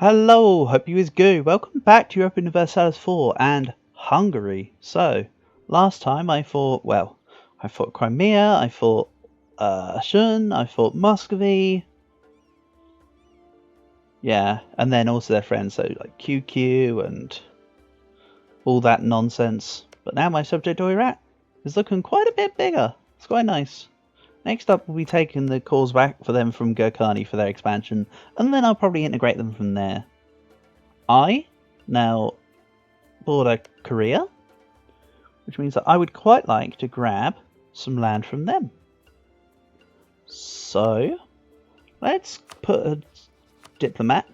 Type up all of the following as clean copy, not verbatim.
Hello, hope you is good. Welcome back to Europa Universalis 4 and Hungary. So, last time I fought Crimea, I fought Shun, I fought Muscovy. Yeah, and then also their friends, so like QQ and all that nonsense. But now my subject Iraq is looking quite a bit bigger. It's quite nice. Next up, we'll be taking the calls back for them from Gurkhani for their expansion, and then I'll probably integrate them from there. I now border Korea, which means that I would quite like to grab some land from them. So, let's put a diplomat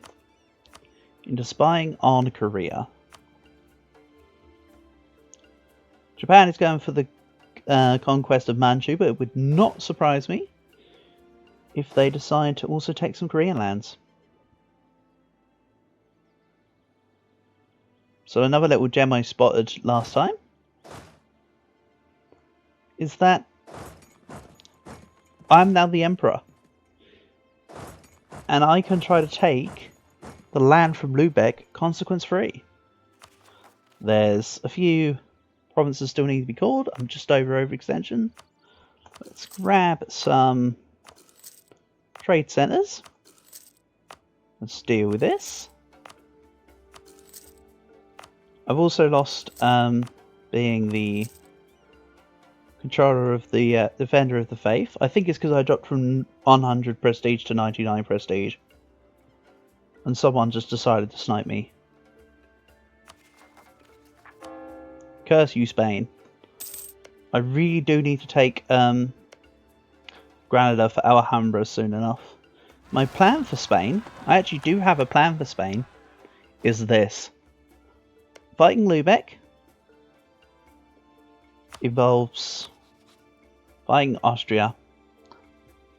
into spying on Korea. Japan is going for the conquest of Manchu, but it would not surprise me if they decide to also take some Korean lands. So another little gem I spotted last time is that I'm now the Emperor. And I can try to take the land from Lubeck consequence free. There's a few provinces still need to be called. I'm just overextension. Let's grab some trade centers. Let's deal with this. I've also lost being the controller of the Defender of the Faith. I think it's because I dropped from 100 prestige to 99 prestige. And someone just decided to snipe me. Curse you, Spain. I really do need to take Granada for Alhambra soon enough. My plan for Spain, I actually do have a plan for Spain, is this. Fighting Lubeck involves fighting Austria.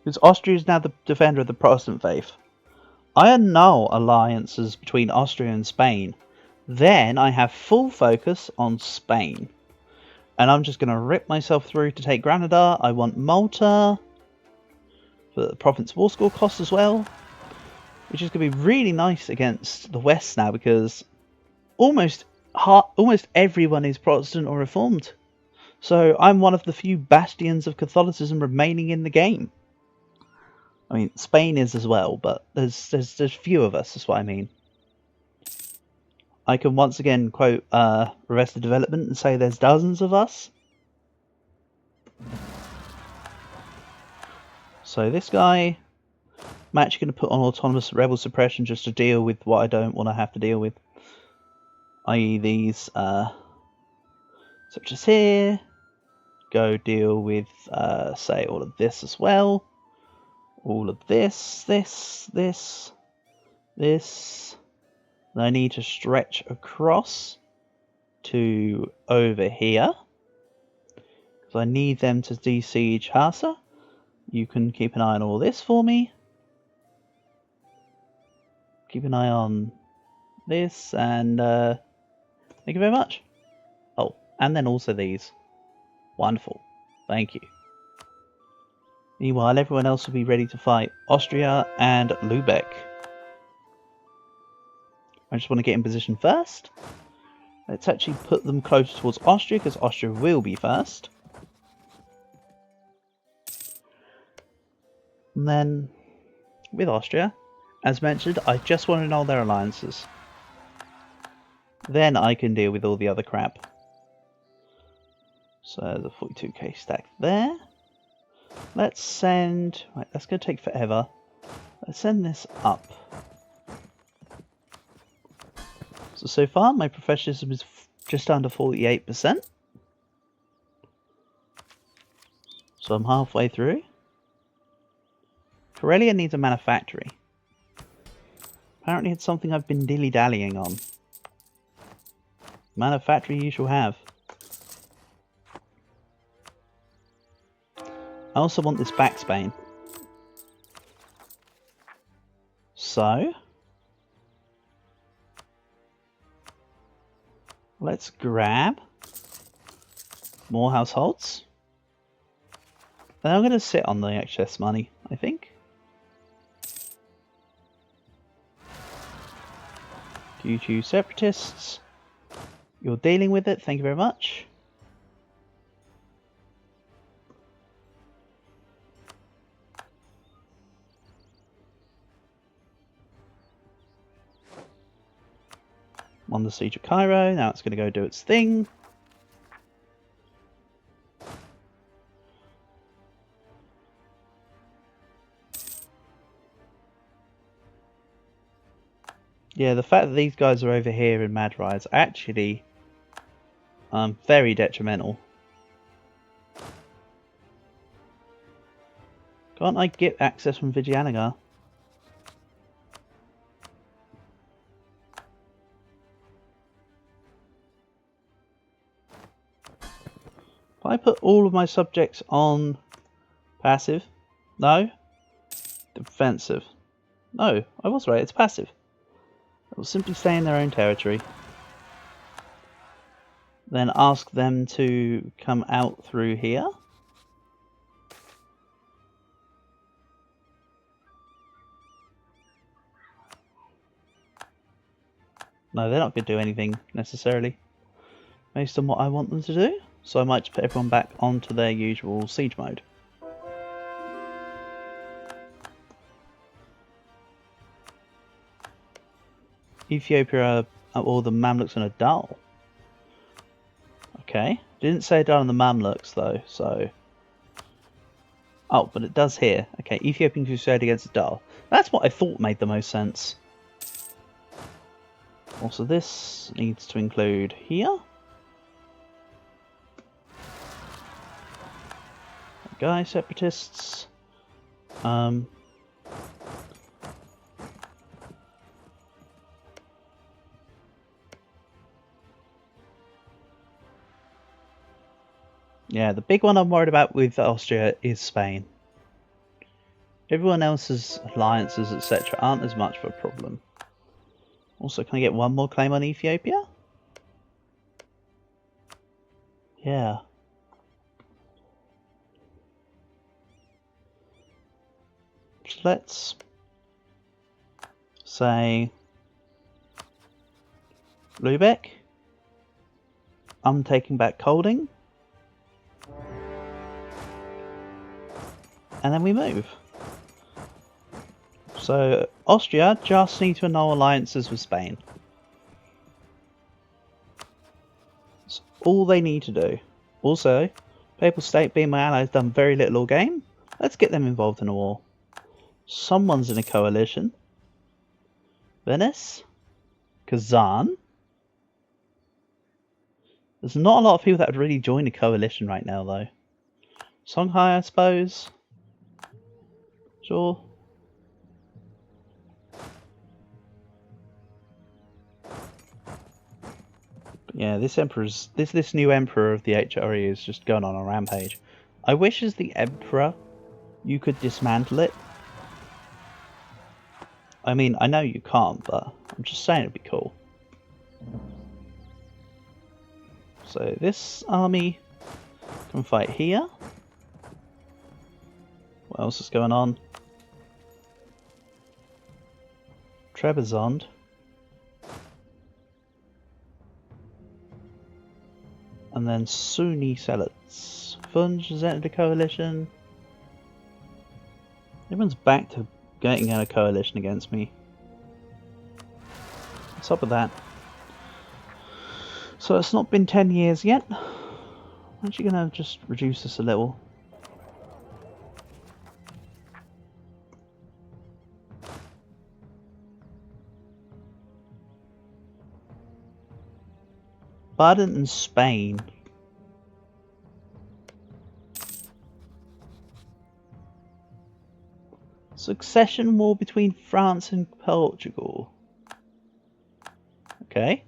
Because Austria is now the defender of the Protestant faith. I annul alliances between Austria and Spain. Then I have full focus on Spain. And I'm just going to rip myself through to take Granada. I want Malta for the province war score cost as well. Which is going to be really nice against the West now because almost everyone is Protestant or Reformed. So I'm one of the few bastions of Catholicism remaining in the game. I mean, Spain is as well, but there's few of us, that's what I mean. I can once again quote Arrested Development and say there's dozens of us. So this guy, I'm actually going to put on autonomous rebel suppression just to deal with what I don't want to have to deal with. I.e. these such as here. Go deal with say all of this as well. All of this. I need to stretch across to over here. Because I need them to de-siege Hassa. You can keep an eye on all this for me. Keep an eye on this and thank you very much. Oh, and then also these. Wonderful. Thank you. Meanwhile, everyone else will be ready to fight Austria and Lubeck. I just want to get in position first. Let's actually put them closer towards Austria, because Austria will be first. And then, with Austria, as mentioned, I just want to know their alliances. Then I can deal with all the other crap. So the 42k stack there. Let's send... Right, that's going to take forever. Let's send this up. So far, my professionalism is just under 48%. So I'm halfway through. Karelia needs a manufactory. Apparently it's something I've been dilly-dallying on. Manufactory you shall have. I also want this back, Spain. So... let's grab more households. And I'm going to sit on the excess money, I think. You two separatists. You're dealing with it, thank you very much. On the siege of Cairo, now it's going to go do its thing. Yeah, the fact that these guys are over here in Madra is actually very detrimental. Can't I get access from Vijayanagar? If I put all of my subjects on passive? No? Defensive? No, I was right, it's passive. They'll simply stay in their own territory. Then ask them to come out through here. No, they're not going to do anything necessarily based on what I want them to do. So I might just put everyone back onto their usual siege mode. Ethiopia or the Mamluks and a Dal. Okay, didn't say Dal and the Mamluks though, so... Oh, but it does here. Okay, Ethiopian Crusade against Dal. That's what I thought made the most sense. Also, this needs to include here. Guy separatists. Yeah, the big one I'm worried about with Austria is Spain. Everyone else's alliances, etc., aren't as much of a problem. Also, can I get one more claim on Ethiopia? Yeah. So let's say Lübeck. I'm taking back Kolding. And then we move. So Austria just need to annul alliances with Spain. That's all they need to do. Also, Papal State being my ally has done very little all game. Let's get them involved in a war. Someone's in a coalition. Venice? Kazan? There's not a lot of people that would really join a coalition right now though. Songhai, I suppose. Sure. Yeah, this emperor's this new emperor of the HRE is just going on a rampage. I wish as the emperor you could dismantle it. I mean, I know you can't, but I'm just saying it'd be cool. So this army can fight here. What else is going on? Trebizond. And then Sunni Zealots. Funj has entered a coalition. Everyone's back to getting in a coalition against me. What's up with that? So it's not been 10 years yet. I'm actually going to just reduce this a little. Baden and Spain. Succession war between France and Portugal. Okay.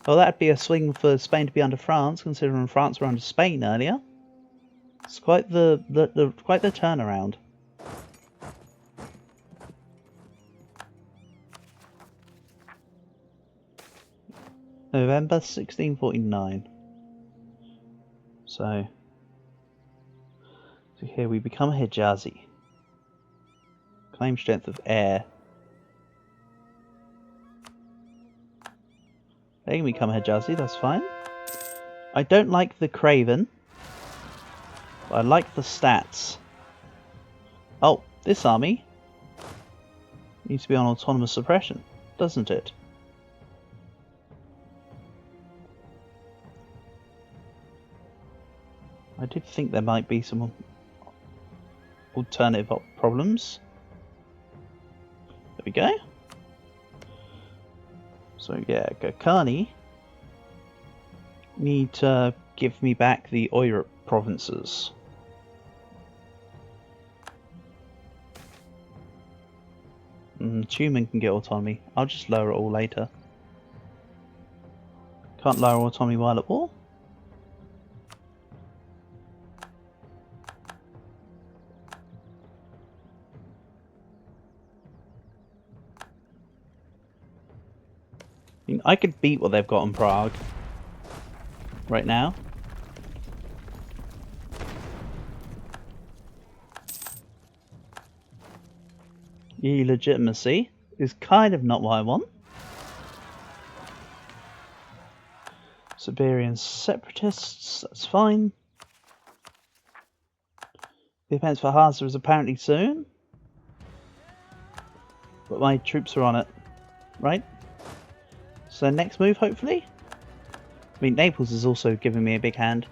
Well, that'd be a swing for Spain to be under France, considering France were under Spain earlier. It's quite the turnaround. November 1649. So here we become Hijazi. Claim strength of air. Letting me come here, Jazzy, that's fine. I don't like the Craven, but I like the stats. Oh, this army needs to be on autonomous suppression, doesn't it? I did think there might be some alternative problems. There we go. So yeah, Gokani need to give me back the Oirip provinces. Tumen can get autonomy. I'll just lower it all later. Can't lower autonomy while at war. I mean, I could beat what they've got in Prague right now. EU legitimacy is kind of not what I want. Siberian separatists, that's fine. The events for Hasa is apparently soon. But my troops are on it, right? So next move, hopefully? I mean, Naples is also giving me a big hand.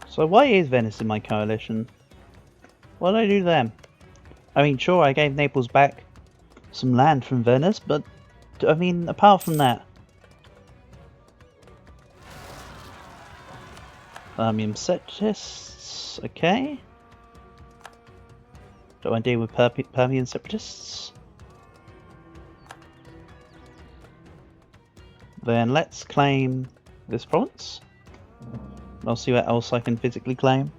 So why is Venice in my coalition? What did I do to them? I mean, sure, I gave Naples back some land from Venice, but I mean, apart from that. Permian separatists, okay. Do I deal with Permian separatists? Then let's claim this province. I'll see what else I can physically claim.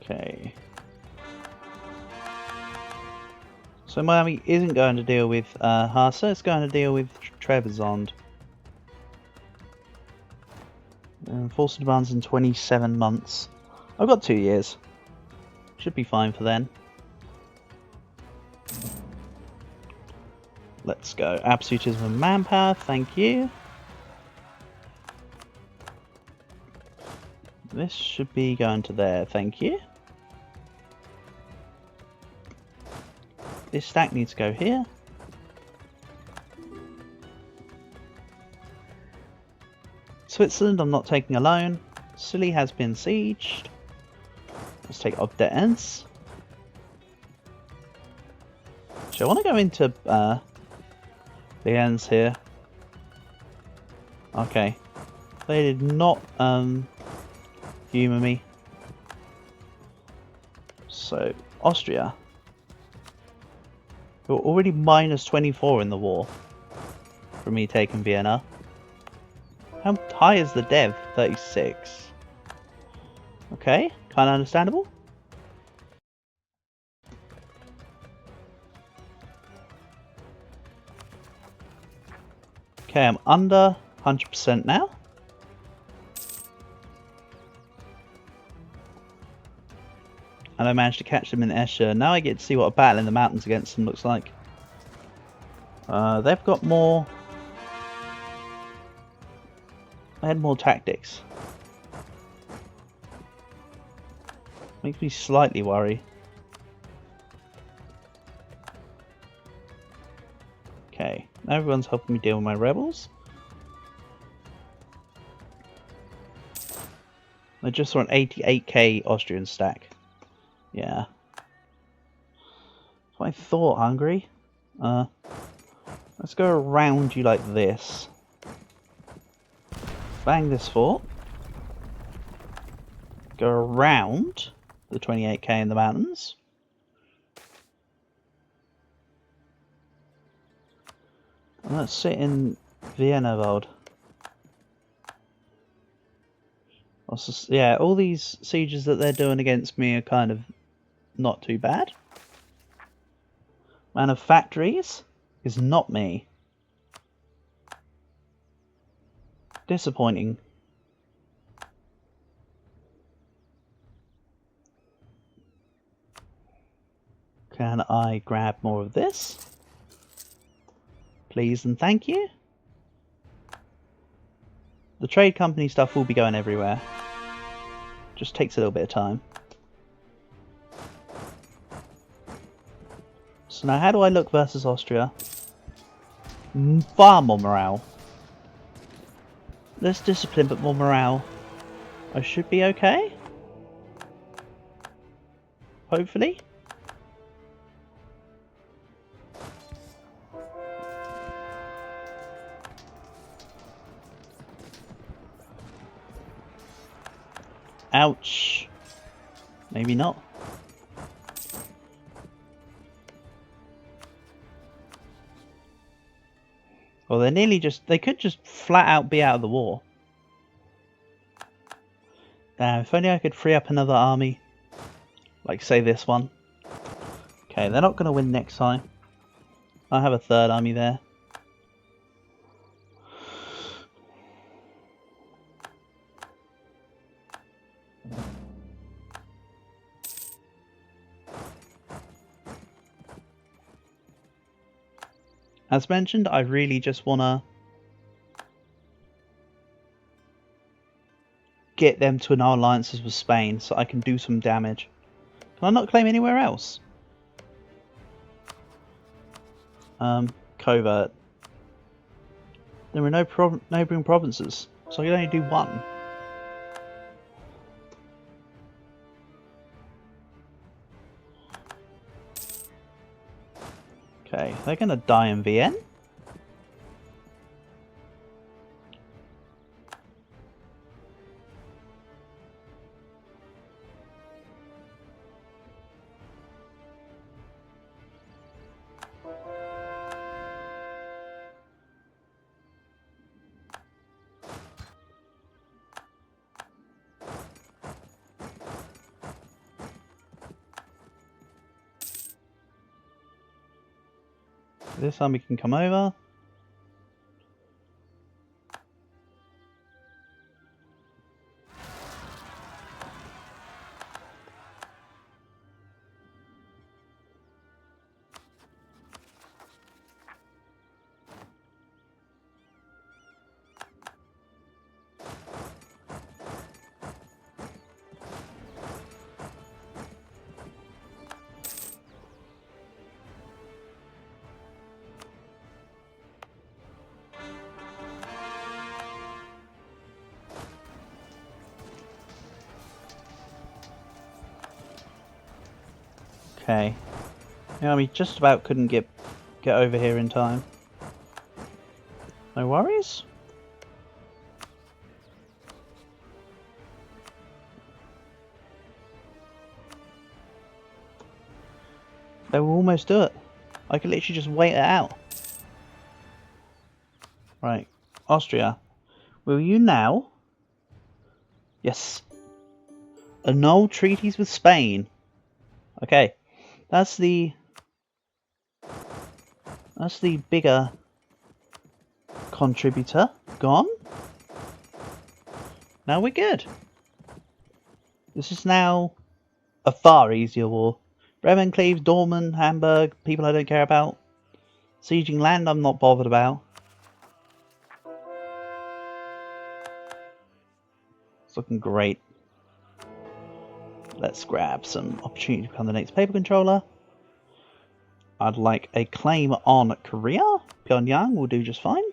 Okay. So Miami isn't going to deal with Hasa, it's going to deal with Trebizond. Force demands in 27 months. I've got 2 years. Should be fine for then. Let's go. Absolutism and manpower, thank you. This should be going to there, thank you. This stack needs to go here. Switzerland, I'm not taking a loan. Scilly has been sieged. Let's take Ogdens. So I want to go into the ends here. Okay. They did not humour me. So, Austria. We're already minus 24 in the war. For me taking Vienna. How high is the dev? 36. Okay, kind of understandable. Okay, I'm under 100% now. And I managed to catch them in Escher. Now I get to see what a battle in the mountains against them looks like. They've got more... I had more tactics. Makes me slightly worry. Okay, now everyone's helping me deal with my rebels. I just saw an 88k Austrian stack. Yeah. That's what I thought, Hungary. Let's go around you like this. Bang this fort. Go around the 28k in the mountains. Let's sit in Vienna, Vold. Yeah, all these sieges that they're doing against me are kind of not too bad. Man of Factories is not me. Disappointing. Can I grab more of this? Please and thank you. The trade company stuff will be going everywhere. Just takes a little bit of time. So now how do I look versus Austria? Far more morale. Less discipline but more morale. I should be okay? Hopefully? Ouch. Maybe not. Well, they're nearly just... They could just flat out be out of the war. Damn, if only I could free up another army. Like, say, this one. Okay, they're not going to win next time. I have a third army there. As mentioned, I really just want to get them to annul alliances with Spain so I can do some damage. Can I not claim anywhere else? Covert. There are no neighbouring provinces, so I can only do one. Okay, they're going to die in Vienne. This army can come over. Okay. The army just about couldn't get over here in time. No worries. They will almost do it. I could literally just wait it out. Right. Austria. Will you now? Yes. Annul treaties with Spain. Okay. That's the bigger contributor gone. Now we're good. This is now a far easier war. Bremen, Cleves, Dortmund, Hamburg, people I don't care about. Sieging land I'm not bothered about. It's looking great. Let's grab some opportunity to become the next paper controller. I'd like a claim on Korea. Pyongyang will do just fine.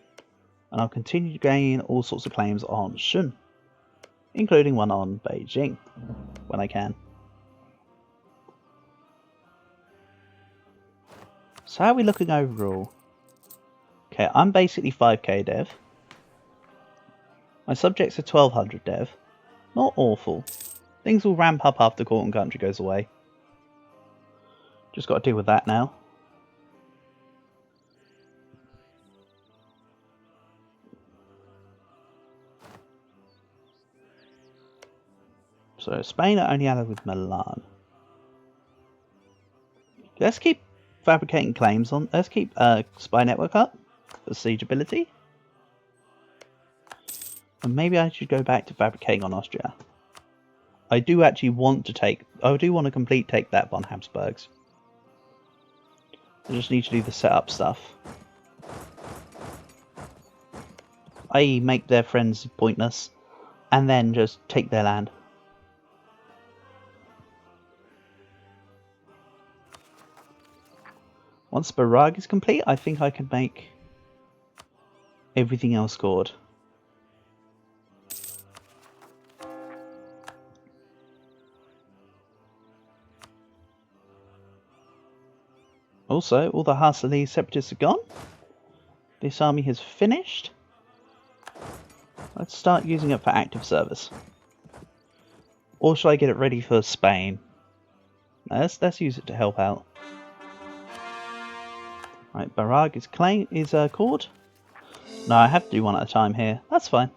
And I'll continue to gain all sorts of claims on Shun, including one on Beijing, when I can. So how are we looking overall? Okay, I'm basically 5k dev. My subjects are 1200 dev. Not awful. Things will ramp up after Court and Country goes away. Just got to deal with that now. So Spain are only allied with Milan. Let's keep fabricating claims on. Let's keep spy network up for siegeability. And maybe I should go back to fabricating on Austria. I do actually want to take. I do want to complete take that von Habsburgs. I just need to do the setup stuff. I.e. make their friends pointless, and then just take their land. Once Barrage is complete, I think I can make everything else scored. Also, all the Hassali separatists are gone. This army has finished. Let's start using it for active service. Or should I get it ready for Spain? No, let's use it to help out. Right, Barrage is called. No, I have to do one at a time here. That's fine.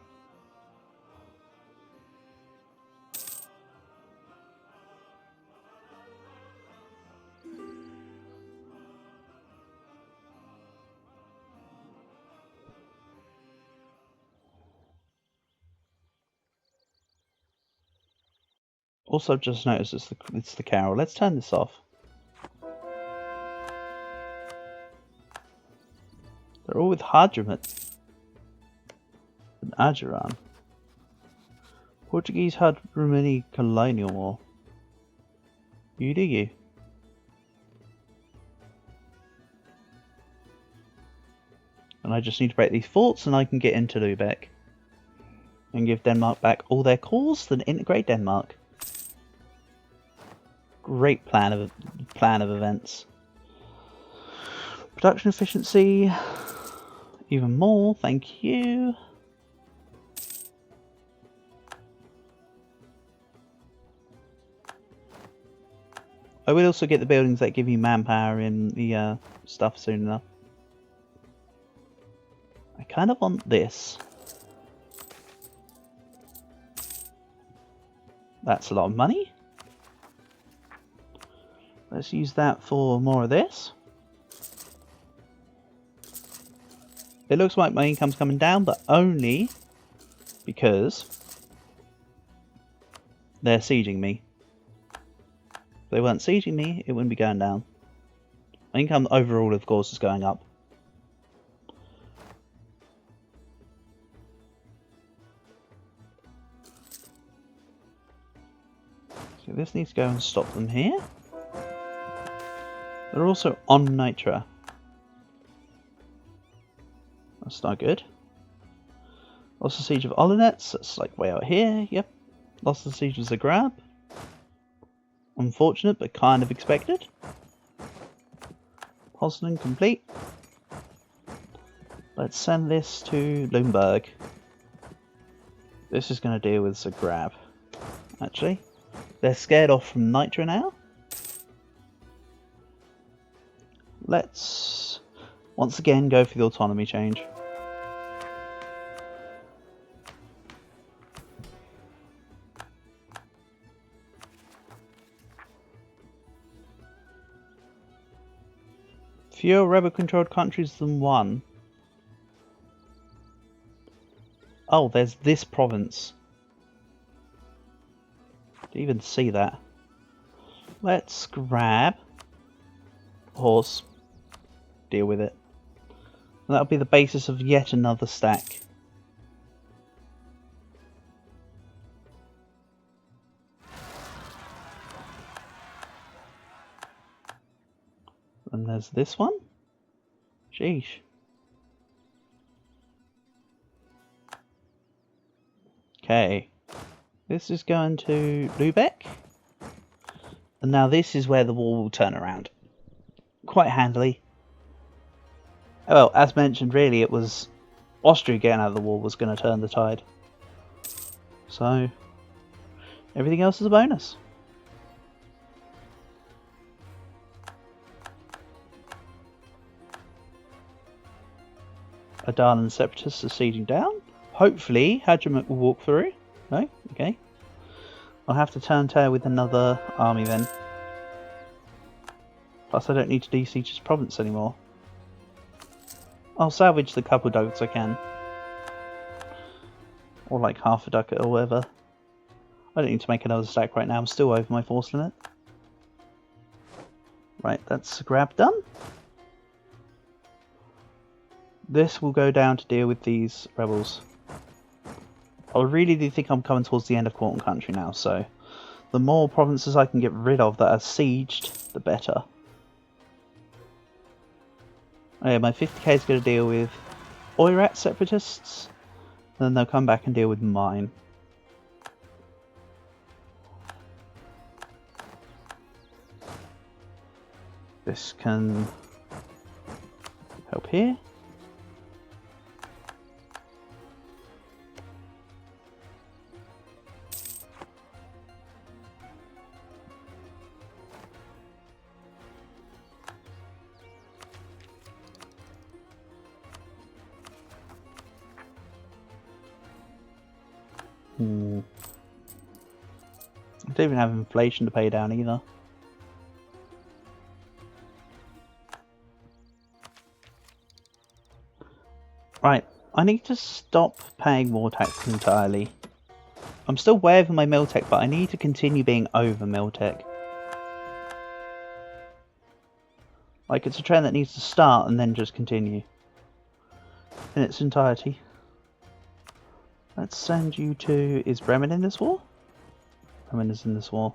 Also, just noticed it's the carol. Let's turn this off. They're all with Hadramut and Ajuran. Portuguese had Romani colonial war. You do you. And I just need to break these forts and I can get into Lubeck. And give Denmark back all their cores, then integrate Denmark. Great plan of events. Production efficiency, even more, thank you. I will also get the buildings that give you manpower in the stuff soon enough. I kind of want this. That's a lot of money. Let's use that for more of this. It looks like my income's coming down, but only because they're sieging me. If they weren't sieging me, it wouldn't be going down. My income overall, of course, is going up. So this needs to go and stop them here. They're also on Nitra. That's not good. Lost the siege of Olonets. That's like way out here. Yep. Lost the siege of Zagreb. Unfortunate, but kind of expected. Poznan complete. Let's send this to Limburg. This is going to deal with Zagreb. Actually, they're scared off from Nitra now. Let's once again go for the autonomy change. Fewer rebel-controlled countries than one. Oh, there's this province. Didn't even see that. Let's grab horse. Deal with it. And that'll be the basis of yet another stack. And there's this one. Sheesh. Okay. This is going to Lubeck. And now this is where the war will turn around. Quite handily. Well, as mentioned, really, it was Austria getting out of the war was going to turn the tide. So, everything else is a bonus. Adan and Separatists are sieging down. Hopefully, Hadramut will walk through. No? Okay. I'll have to turn tail with another army then. Plus I don't need to de-siege his province anymore. I'll salvage the couple ducats I can. Or like half a ducat or whatever. I don't need to make another stack right now, I'm still over my force limit. Right, that's a grab done. This will go down to deal with these rebels. I really do think I'm coming towards the end of Quarton Country now, so the more provinces I can get rid of that are sieged, the better. Okay, my 50k is going to deal with Oirat separatists, and then they'll come back and deal with mine. This can help here. I don't even have inflation to pay down either. Right, I need to stop paying more taxes entirely. I'm still way over my Miltech, but I need to continue being over Miltech. Like, it's a trend that needs to start and then just continue in its entirety. Let's send you to... Is Bremen in this war? Bremen is in this war.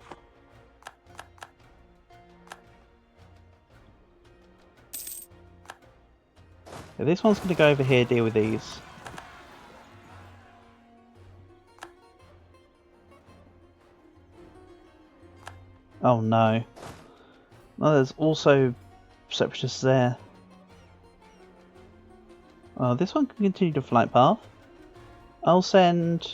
Yeah, this one's going to go over here, deal with these. Oh no. Oh, there's also separatists there. Oh, this one can continue to flight path. I'll send...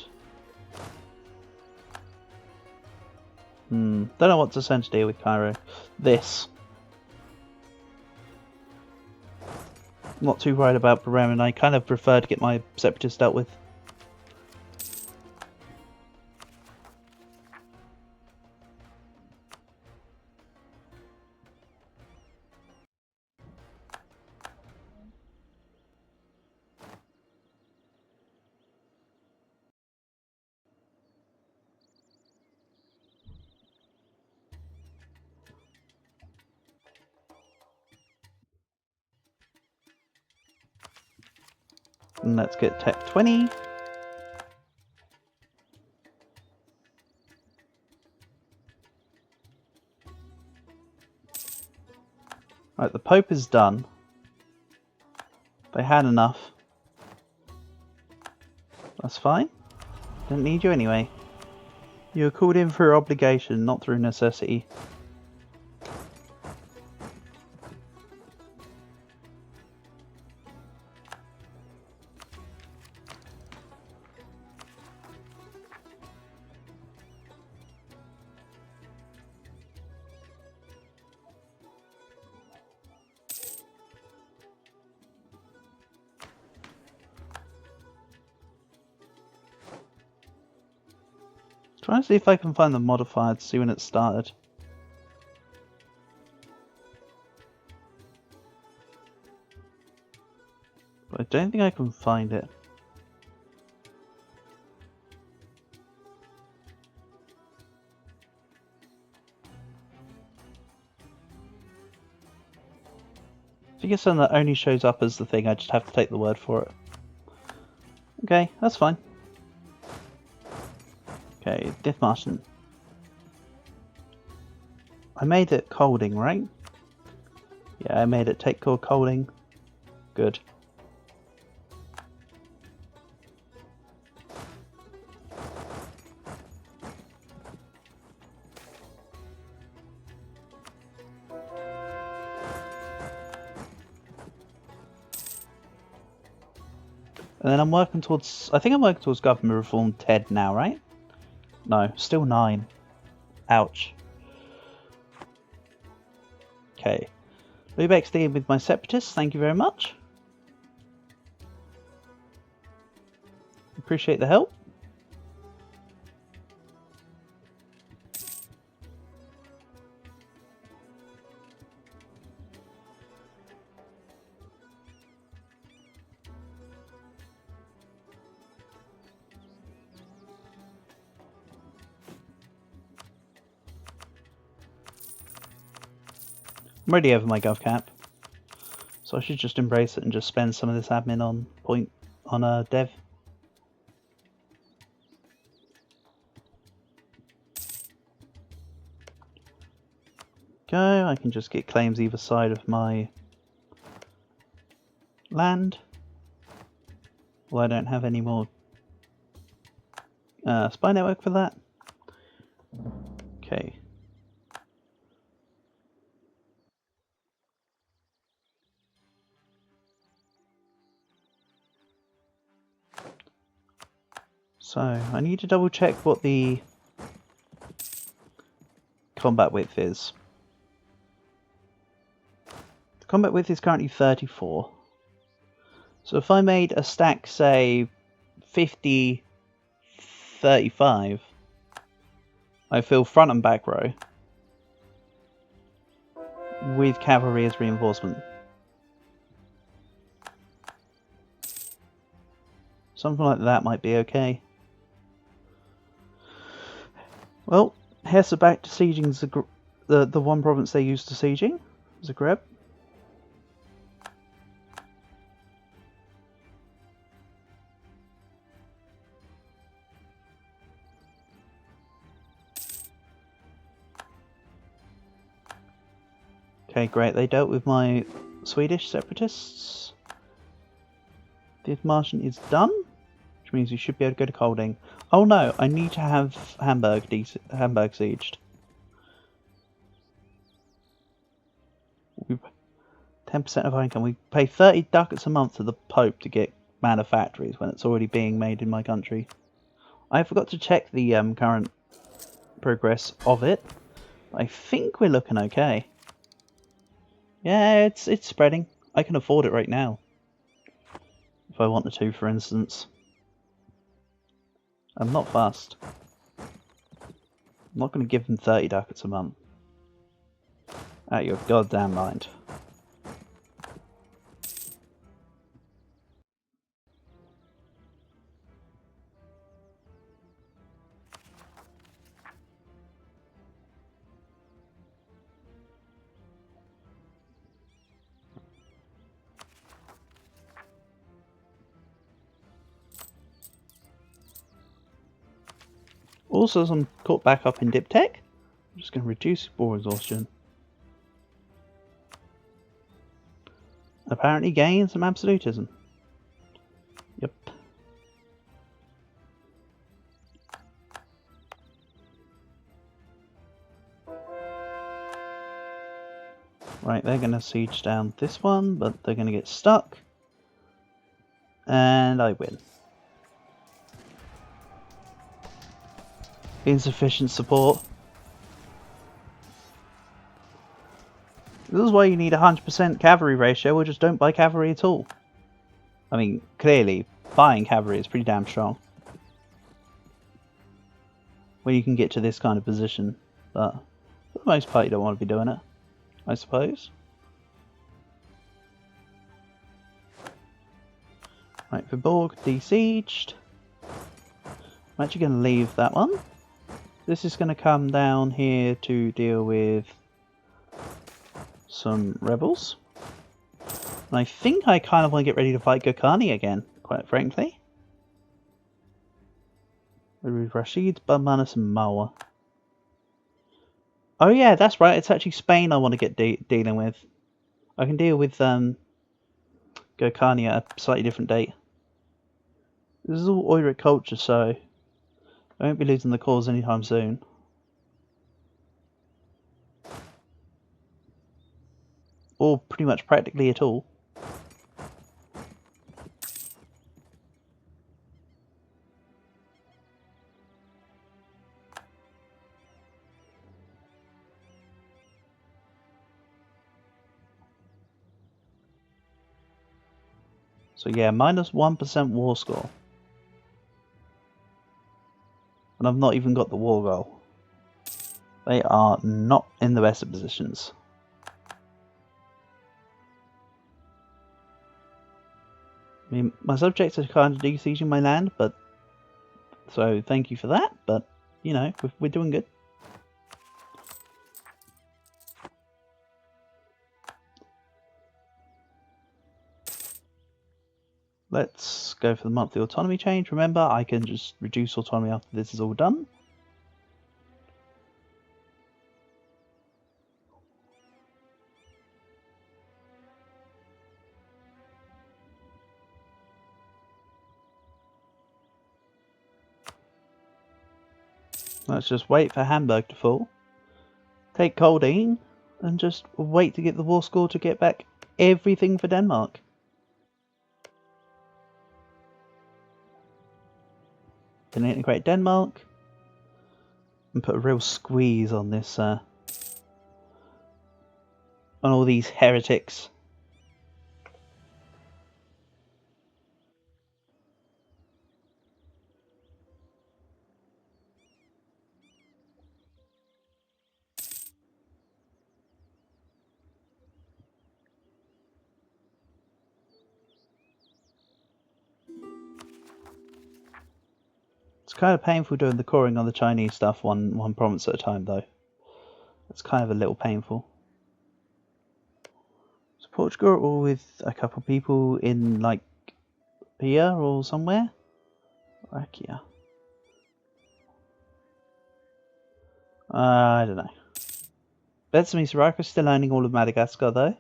don't know what to send to deal with Cairo. This. Not too worried about Bremen. I kind of prefer to get my separatists dealt with. And let's get Tech 20. Right, the Pope is done. They had enough. That's fine. Didn't need you anyway. You were called in through obligation, not through necessity. Trying to see if I can find the modifier to see when it started. But I don't think I can find it. I think it's something that only shows up as the thing, I just have to take the word for it. Okay, that's fine. Okay, Death Martian. I made it Colding, right? Yeah, I made it take core Colding. Good. And then I'm working towards... I think I'm working towards government reform 10 now, right? No, still 9. Ouch. Okay. Lubeck's dealing with my separatists, thank you very much. Appreciate the help. I'm already over my gov cap, so I should just embrace it and just spend some of this admin on dev. Go, I can just get claims either side of my land. Well, I don't have any more spy network for that. Okay. So, I need to double check what the combat width is. The combat width is currently 34. So if I made a stack, say, 50, 35, I fill front and back row with cavalry as reinforcement. Something like that might be okay. Well, Hesse are back to sieging the one province they used to sieging, Zagreb. Okay, great. They dealt with my Swedish separatists. The Martian is done, which means we should be able to go to Colding. Oh no, I need to have Hamburg sieged. 10% of our income. We pay 30 ducats a month to the Pope to get manufactories when it's already being made in my country. I forgot to check the current progress of it. I think we're looking okay. Yeah, it's spreading. I can afford it right now. If I wanted to, for instance. I'm not fast. I'm not going to give them 30 ducats a month. Out of your goddamn mind. Also, as I'm caught back up in Dip Tech, I'm just going to reduce war exhaustion. Apparently gain some absolutism. Yep. Right, they're going to siege down this one, but they're going to get stuck. And I win. Insufficient support. This is why you need 100% cavalry ratio, or just don't buy cavalry at all. I mean, clearly, buying cavalry is pretty damn strong. When you can get to this kind of position. But for the most part, you don't want to be doing it, I suppose. Right, Viborg besieged. I'm actually going to leave that one. This is going to come down here to deal with some rebels. And I think I kind of want to get ready to fight Gokani again, quite frankly. With Rashid, Badmanis and Mawa. Oh yeah, that's right, it's actually Spain I want to get dealing with. I can deal with Gokani at a slightly different date. This is all Oiric culture, so I won't be losing the cause anytime soon. Or pretty much practically at all. So yeah, minus 1% war score. And I've not even got the war goal. They are not in the best of positions. I mean, my subjects are kind of besieging my land, but so thank you for that, but you know, we're doing good. Let's go for the monthly autonomy change. Remember, I can just reduce autonomy after this is all done. Let's just wait for Hamburg to fall. Take Kolding and just wait to get the war score to get back everything for Denmark. Can integrate Denmark and put a real squeeze on this, on all these heretics. It's kind of painful doing the coring on the Chinese stuff one province at a time, though. It's kind of a little painful. So Portugal, or with a couple of people in like here or somewhere. Rakia. I don't know. Betsamy Siraka's still owning all of Madagascar, though.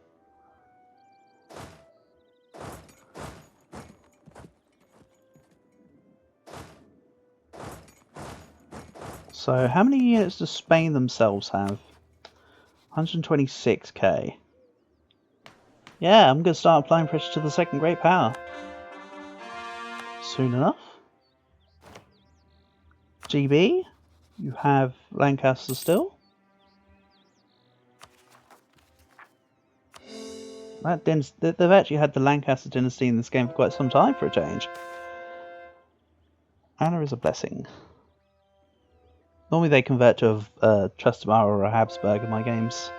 So, how many units does Spain themselves have? 126k. Yeah, I'm going to start applying pressure to the second great power. Soon enough. GB, you have Lancaster still. They've actually had the Lancaster dynasty in this game for quite some time for a change. Anna is a blessing. Normally they convert to a Trastamara or a Habsburg in my games.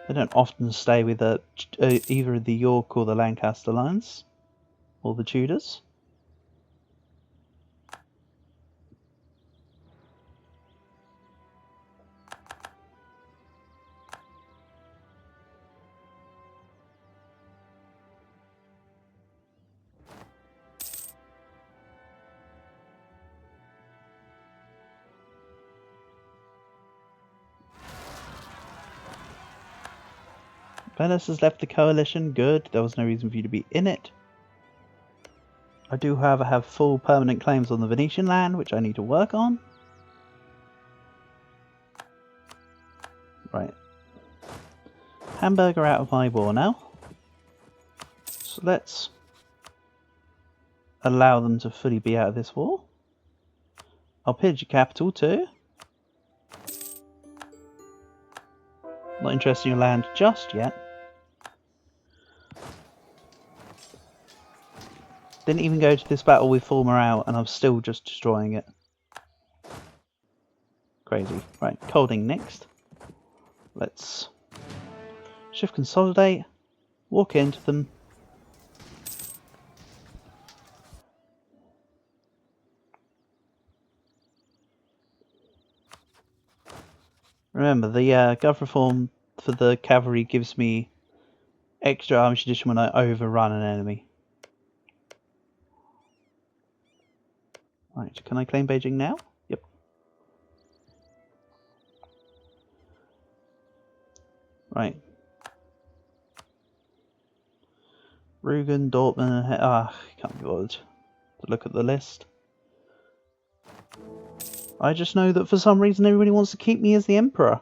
They don't often stay with either the York or the Lancaster lines, or the Tudors. Venice has left the coalition. Good. There was no reason for you to be in it. I do, however, have full permanent claims on the Venetian land, which I need to work on. Right. Hamburg are out of my war now. So let's allow them to fully be out of this war. I'll pillage your capital too. Not interested in your land just yet. Didn't even go to this battle with full morale and I'm still just destroying it. Crazy. Right, Kolding next. Let's shift consolidate, walk into them. Remember, the gov reform for the cavalry gives me extra army tradition when I overrun an enemy. Right, can I claim Beijing now? Yep. Right. Rugen, Dortmund, can't be bothered to look at the list. I just know that for some reason everybody wants to keep me as the Emperor.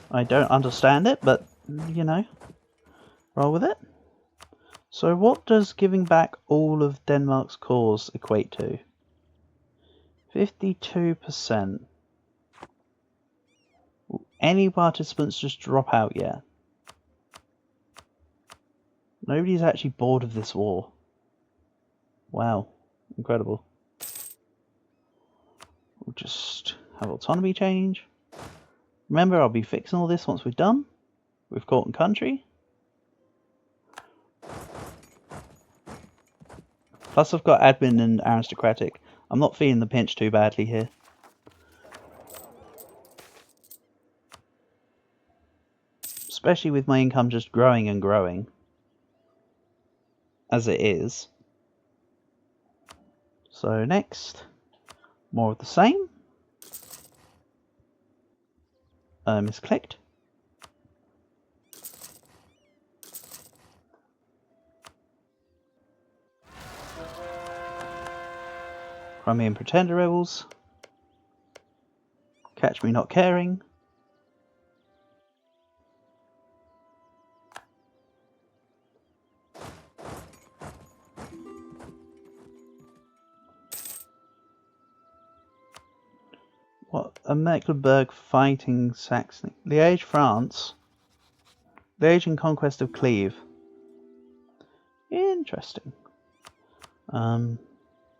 I don't understand it, but, you know, roll with it. So what does giving back all of Denmark's cores equate to? 52%. Will any participants just drop out yet? Nobody's actually bored of this war. Wow, incredible. We'll just have autonomy change. Remember, I'll be fixing all this once we're done with court and country. Plus I've got admin and aristocratic. I'm not feeling the pinch too badly here. especially with my income just growing and growing, as it is. So next, more of the same. Misclicked. Crimean Pretender Rebels. Catch me not caring. What? A Mecklenburg fighting Saxony. Liège, France. Liège and conquest of Cleve. Interesting.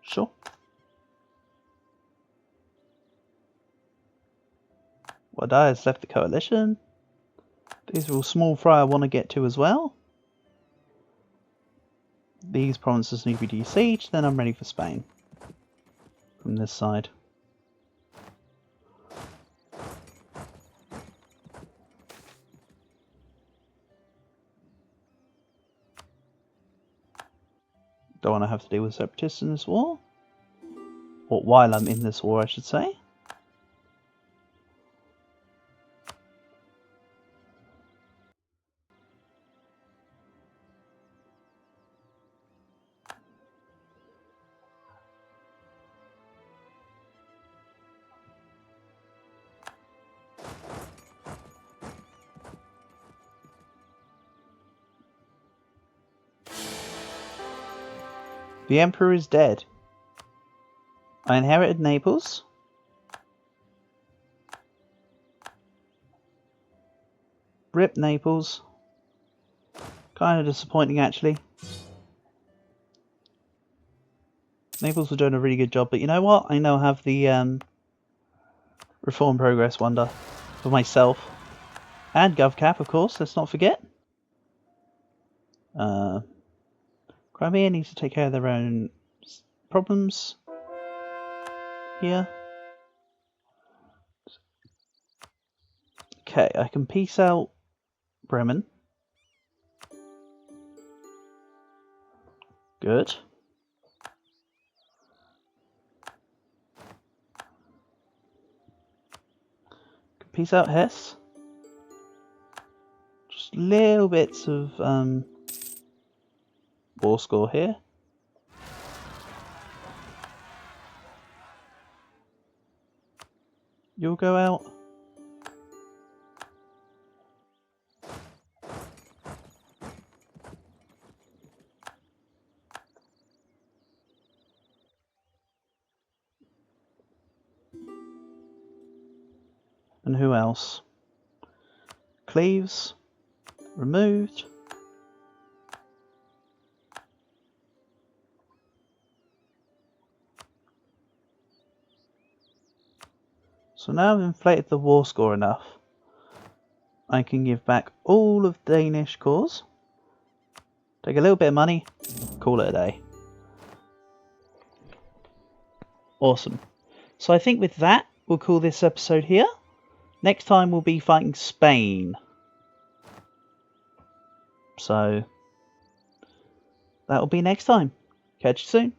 Sure. Wada has left the coalition. These are all small fry I want to get to as well. These provinces need to be besieged, then I'm ready for Spain. From this side. Don't want to have to deal with separatists in this war. Or while I'm in this war, I should say. The Emperor is dead. I inherited Naples. Rip Naples. Kind of disappointing, actually. Naples were doing a really good job, but you know what? I now have the Reform Progress Wonder for myself. And GovCap, of course, let's not forget. Crimea needs to take care of their own problems here. Okay, I can peace out Bremen. Good. Peace out Hesse. Just little bits of war score here. You'll go out. And who else? Cleves. Removed. So now I've inflated the war score enough. I can give back all of Danish cores. Take a little bit of money. Call it a day. Awesome. So I think with that, we'll call this episode here. Next time we'll be fighting Spain. So that'll be next time. Catch you soon.